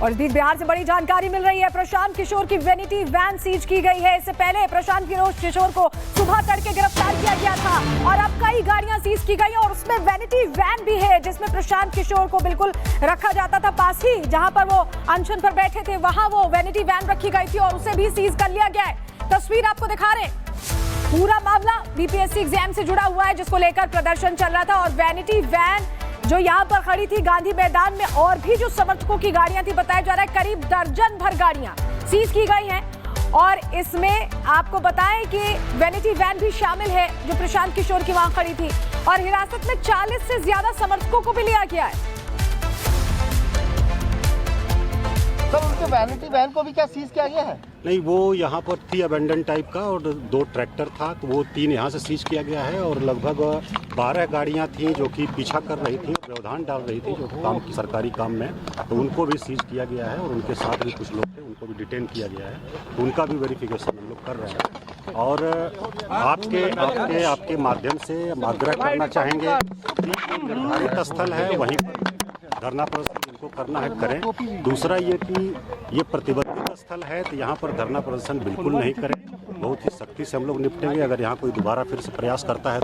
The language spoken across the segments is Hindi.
और इस बीच बिहार से बड़ी जानकारी मिल रही है। प्रशांत किशोर की वेनिटी वैन सीज की गई है। इससे पहले प्रशांत किशोर को सुबह तड़के गिरफ्तार किया गया था और अब कई गाड़ियां सीज की गई और उसमें वेनिटी वैन भी है, जिसमें प्रशांत किशोर को बिल्कुल रखा जाता था। पास ही जहां पर वो अनशन पर बैठे थे वहां वो वेनिटी वैन रखी गई थी और उसे भी सीज कर लिया गया है। तस्वीर आपको दिखा रहे। पूरा मामला बीपीएससी एग्जाम से जुड़ा हुआ है, जिसको लेकर प्रदर्शन चल रहा था और वेनिटी वैन जो यहाँ पर खड़ी थी गांधी मैदान में, और भी जो समर्थकों की गाड़ियां थी, बताया जा रहा है करीब दर्जन भर गाड़ियां सीज की गई हैं। और इसमें आपको बताएं कि वेनिटी वैन भी शामिल है जो प्रशांत किशोर की वहां खड़ी थी और हिरासत में 40 से ज्यादा समर्थकों को भी लिया गया है। सर, उनके वेनिटी वैन को भी क्या सीज किया गया है? नहीं, वो यहाँ पर थी अबेंडन टाइप का और 2 ट्रैक्टर था, तो वो 3 यहाँ से सीज किया गया है और लगभग 12 गाड़ियाँ थी जो कि पीछा कर रही थी, व्यवधान डाल रही थी जो काम की सरकारी काम में, तो उनको भी सीज किया गया है और उनके साथ भी कुछ लोग थे, उनको भी डिटेन किया गया है, तो उनका भी वेरिफिकेशन हम लोग कर रहे हैं। और आपके माध्यम से आग्रह करना चाहेंगे कि निर्धारित स्थल है वहीं पर धरना प्रदर्शन इनको करना है, करें। दूसरा ये कि ये प्रतिबंधित स्थल है तो यहाँ पर धरना प्रदर्शन बिल्कुल नहीं करें, बहुत ही सख्ती से हम लोग निपटेंगे अगर यहाँ कोई दोबारा फिर से प्रयास करता है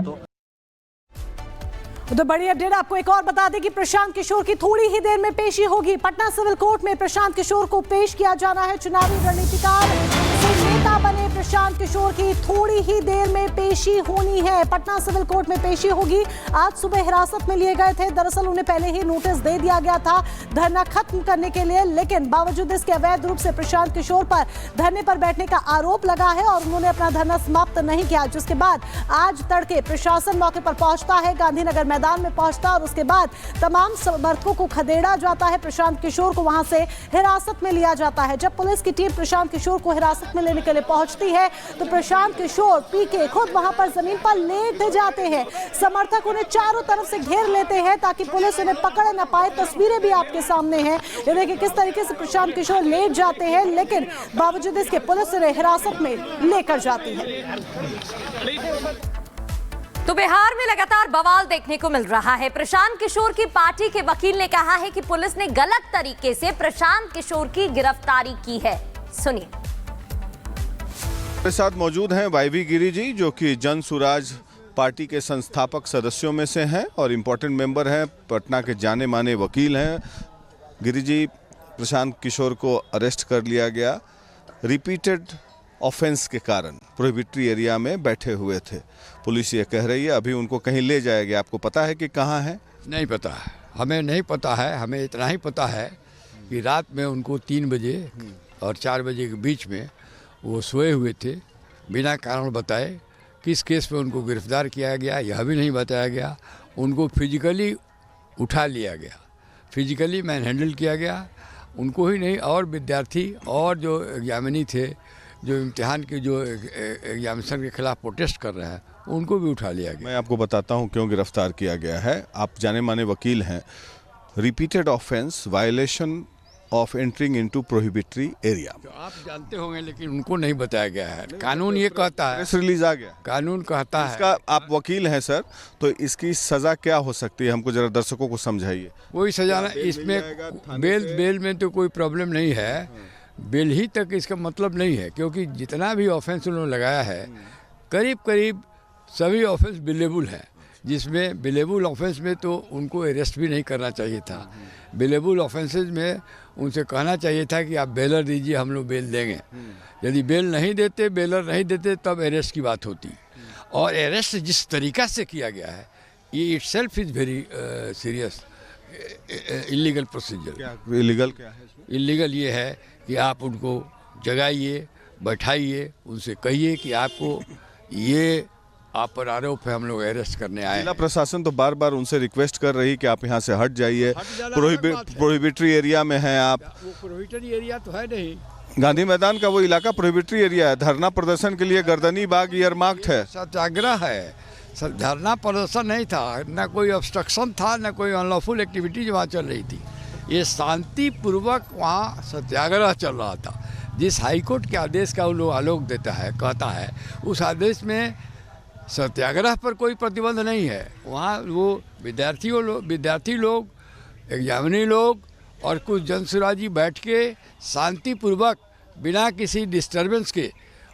तो बड़ी अपडेट आपको एक और बता दें कि प्रशांत किशोर की थोड़ी ही देर में पेशी होगी। पटना सिविल कोर्ट में प्रशांत किशोर को पेश किया जाना है। चुनावी रणनीतिकार से नेता बने प्रशांत किशोर की थोड़ी ही देर में पेशी होनी है। पटना सिविल कोर्ट में पेशी होगी। आज सुबह हिरासत में लिए गए थे। दरअसल उन्हें पहले ही नोटिस दे दिया गया था धरना खत्म करने के लिए, लेकिन बावजूद इसके अवैध रूप से प्रशांत किशोर पर धरने पर बैठने का आरोप लगा है और उन्होंने अपना धरना समाप्त नहीं किया, जिसके बाद आज तड़के प्रशासन मौके पर पहुंचता है, गांधीनगर मैदान में पहुंचता और उसके बाद तमाम समर्थकों को खदेड़ा जाता है। प्रशांत किशोर को वहां से हिरासत में लिया जाता है। जब पुलिस की टीम प्रशांत किशोर को हिरासत में लेने के लिए पहुंचती है तो प्रशांत किशोर पी के खुद वहां पर जमीन पर लेट जाते हैं। समर्थक उन्हें चारों तरफ से घेर लेते हैं ताकि पुलिस उन्हें पकड़ न पाए। तस्वीरें भी आपके सामने हैं, ये देखिए किस तरीके से प्रशांत किशोर लेट जाते हैं, लेकिन बावजूद इसके पुलिस उन्हें हिरासत में लेकर जाती है। तो बिहार में लगातार बवाल देखने को मिल रहा है। प्रशांत किशोर की पार्टी के वकील ने कहा है कि पुलिस ने गलत तरीके से प्रशांत किशोर की गिरफ्तारी की है। सुनिए। मेरे साथ मौजूद हैं वाईवी गिरी जी, जो कि जन सुराज पार्टी के संस्थापक सदस्यों में से हैं और इम्पोर्टेंट मेंबर हैं, पटना के जाने माने वकील हैं। गिरी जी, प्रशांत किशोर को अरेस्ट कर लिया गया, रिपीटेड ऑफेंस के कारण प्रोहिबिटरी एरिया में बैठे हुए थे। पुलिस ये कह रही है अभी उनको कहीं ले जाया गया। आपको पता है कि कहाँ है? नहीं पता है, हमें नहीं पता है। हमें इतना ही पता है कि रात में उनको 3 बजे और 4 बजे के बीच में वो सोए हुए थे, बिना कारण बताए। किस केस में उनको गिरफ्तार किया गया यह भी नहीं बताया गया। उनको फिजिकली उठा लिया गया, फिजिकली मैन हैंडल किया गया। उनको ही नहीं और विद्यार्थी और जो एग्जामिनी थे, जो इम्तिहान के जो एग्जामिनेशन के खिलाफ प्रोटेस्ट कर रहे हैं, उनको भी उठा लिया गया। मैं आपको बताता हूं क्यों गिरफ्तार किया गया है। आप जाने माने वकील हैं। Repeated offence, violation of entering into prohibitory area. तो आप जानते होंगे, लेकिन उनको नहीं बताया गया है। कानून ये कहता है, प्रेस रिलीज आ गया, कानून कहता है। इसका आप वकील हैं सर, तो इसकी सजा क्या हो सकती है? हमको जरा दर्शकों को समझाइए। कोई सजा इसमें बेल में तो कोई प्रॉब्लम नहीं है। बेल ही तक इसका मतलब नहीं है, क्योंकि जितना भी ऑफेंस उन्होंने लगाया है करीब करीब सभी ऑफेंस बिलेबल है, जिसमें बिलेबल ऑफेंस में तो उनको अरेस्ट भी नहीं करना चाहिए था। बिलेबल ऑफेंसेज में उनसे कहना चाहिए था कि आप बेलर दीजिए, हम लोग बेल देंगे। यदि बेल नहीं देते, बेलर नहीं देते, तब अरेस्ट की बात होती। और अरेस्ट जिस तरीक़ा से किया गया है, ये itself is very serious illegal procedure. Illegal क्या है? इलीगल ये है कि आप उनको जगाइए, बैठाइए, उनसे कहिए कि आपको ये आप पर आरोप है, हम लोग अरेस्ट करने आए। जिला प्रशासन तो बार बार उनसे रिक्वेस्ट कर रही कि आप यहाँ से हट जाइए, प्रोहिबिटरी एरिया में हैं आप। वो प्रोहिबिटरी एरिया तो है नहीं। गांधी मैदान का वो इलाका प्रोहिबिटरी एरिया है। धरना प्रदर्शन के लिए गर्दनी बाग ईयरमार्क्ड है। सत्याग्रह है, धरना प्रदर्शन नहीं था, न कोई ऑब्स्ट्रक्शन था, न कोई अनलॉफुल एक्टिविटीज वहाँ चल रही थी। ये शांतिपूर्वक वहाँ सत्याग्रह चल रहा था। जिस हाईकोर्ट के आदेश का वो लोग आलोक देता है, कहता है, उस आदेश में सत्याग्रह पर कोई प्रतिबंध नहीं है। वहाँ वो विद्यार्थी लोग, एग्जामिनी लोग और कुछ जनसुराजी बैठ के शांतिपूर्वक बिना किसी डिस्टरबेंस के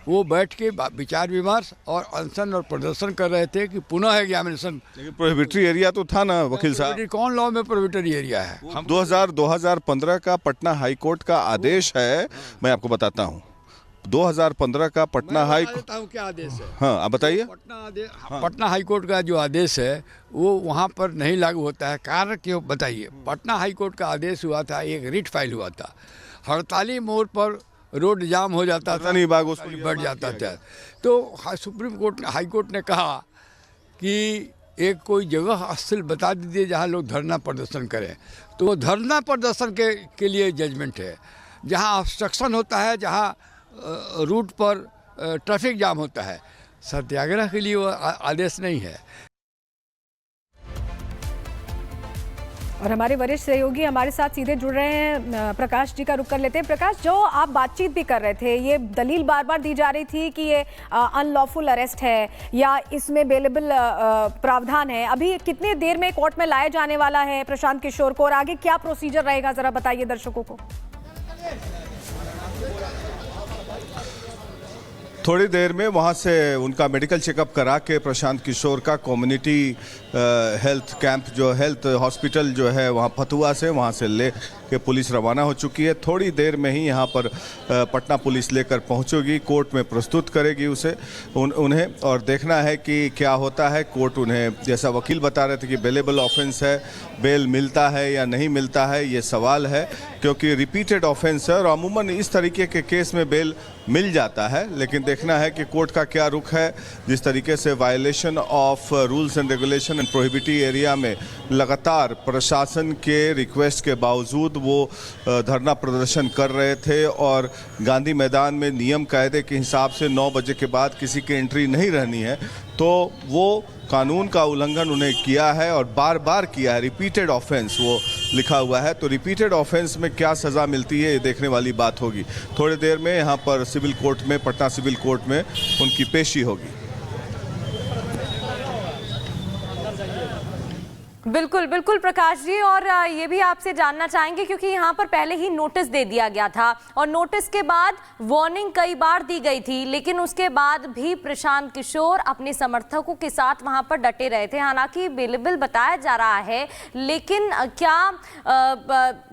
वो बैठ के विचार विमर्श और अनशन और प्रदर्शन कर रहे थे कि पुनः एग्जामिनेशन। लेकिन प्रोहिबिटरी एरिया तो था ना वकील साहब? कौन लॉ में प्रोहिबिटरी एरिया है? 2015 का पटना हाई कोर्ट का आदेश है, मैं आपको बताता हूँ। 2015 का पटना हाई कोर्ट, क्या आदेश है? हाँ आप बताइए। पटना हाई कोर्ट का जो आदेश है वो वहाँ पर नहीं लागू होता है। कारण क्यों बताइए? पटना हाई कोर्ट का आदेश हुआ था, एक रिट फाइल हुआ था, हड़ताली मोड़ पर रोड जाम हो जाता था, नहीं बाग उसको बढ़ जाता था। तो सुप्रीम कोर्ट हाई कोर्ट ने कहा कि एक कोई जगह स्थल बता दीजिए जहाँ लोग धरना प्रदर्शन करें। तो वो धरना प्रदर्शन के लिए जजमेंट है। जहाँ ऑब्स्ट्रक्शन होता है, जहाँ रूट पर ट्रैफिक जाम होता है, सत्याग्रह के लिए वो आदेश नहीं है। और हमारे वरिष्ठ सहयोगी हमारे साथ सीधे जुड़ रहे हैं, प्रकाश जी का रुख कर लेते हैं। प्रकाश, जो आप बातचीत भी कर रहे थे, ये दलील बार बार दी जा रही थी कि ये अनलॉफुल अरेस्ट है या इसमें बेलेबल प्रावधान है। अभी कितनी देर में कोर्ट में लाया जाने वाला है प्रशांत किशोर को और आगे क्या प्रोसीजर रहेगा, जरा बताइए दर्शकों को। थोड़ी देर में वहाँ से उनका मेडिकल चेकअप करा के प्रशांत किशोर का कम्युनिटी हेल्थ कैंप जो हेल्थ हॉस्पिटल जो है वहाँ फतुआ से, वहाँ से ले के पुलिस रवाना हो चुकी है। थोड़ी देर में ही यहाँ पर पटना पुलिस लेकर पहुँचेगी, कोर्ट में प्रस्तुत करेगी उसे उन्हें, और देखना है कि क्या होता है। कोर्ट उन्हें, जैसा वकील बता रहे थे कि बेलेबल ऑफेंस है, बेल मिलता है या नहीं मिलता है, ये सवाल है, क्योंकि रिपीटेड ऑफेंस है और अमूमन इस तरीके के केस में बेल मिल जाता है। लेकिन देखना है कि कोर्ट का क्या रुख है। जिस तरीके से violation of rules and regulation and prohibitory area में लगातार प्रशासन के रिक्वेस्ट के बावजूद वो धरना प्रदर्शन कर रहे थे और गांधी मैदान में नियम कायदे के हिसाब से 9 बजे के बाद किसी की एंट्री नहीं रहनी है, तो वो कानून का उल्लंघन उन्हें किया है और बार बार किया है। रिपीटेड ऑफेंस वो लिखा हुआ है, तो रिपीटेड ऑफेंस में क्या सज़ा मिलती है ये देखने वाली बात होगी। थोड़ी देर में यहाँ पर सिविल कोर्ट में, पटना सिविल कोर्ट में उनकी पेशी होगी। बिल्कुल बिल्कुल प्रकाश जी, और ये भी आपसे जानना चाहेंगे क्योंकि यहाँ पर पहले ही नोटिस दे दिया गया था और नोटिस के बाद वार्निंग कई बार दी गई थी, लेकिन उसके बाद भी प्रशांत किशोर अपने समर्थकों के साथ वहाँ पर डटे रहे थे। हालांकि बेलेबल बताया जा रहा है, लेकिन क्या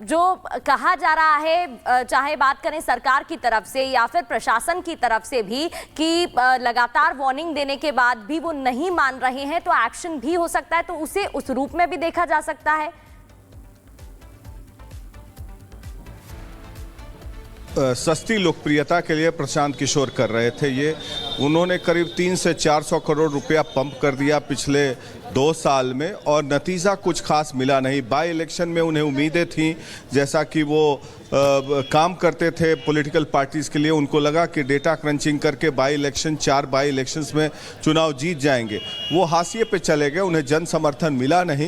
जो कहा जा रहा है, चाहे बात करें सरकार की तरफ से या फिर प्रशासन की तरफ से भी, कि लगातार वार्निंग देने के बाद भी वो नहीं मान रहे हैं तो एक्शन भी हो सकता है, तो उसे उस रूप में भी देखा जा सकता है। सस्ती लोकप्रियता के लिए प्रशांत किशोर कर रहे थे ये। उन्होंने करीब 300 से 400 करोड़ रुपया पंप कर दिया पिछले 2 साल में और नतीजा कुछ खास मिला नहीं। बाई इलेक्शन में उन्हें उम्मीदें थीं, जैसा कि वो काम करते थे पॉलिटिकल पार्टीज़ के लिए, उनको लगा कि डेटा क्रंचिंग करके बाई इलेक्शन 4 बाई इलेक्शंस में चुनाव जीत जाएंगे। वो हाशिए पे चले गए, उन्हें जन समर्थन मिला नहीं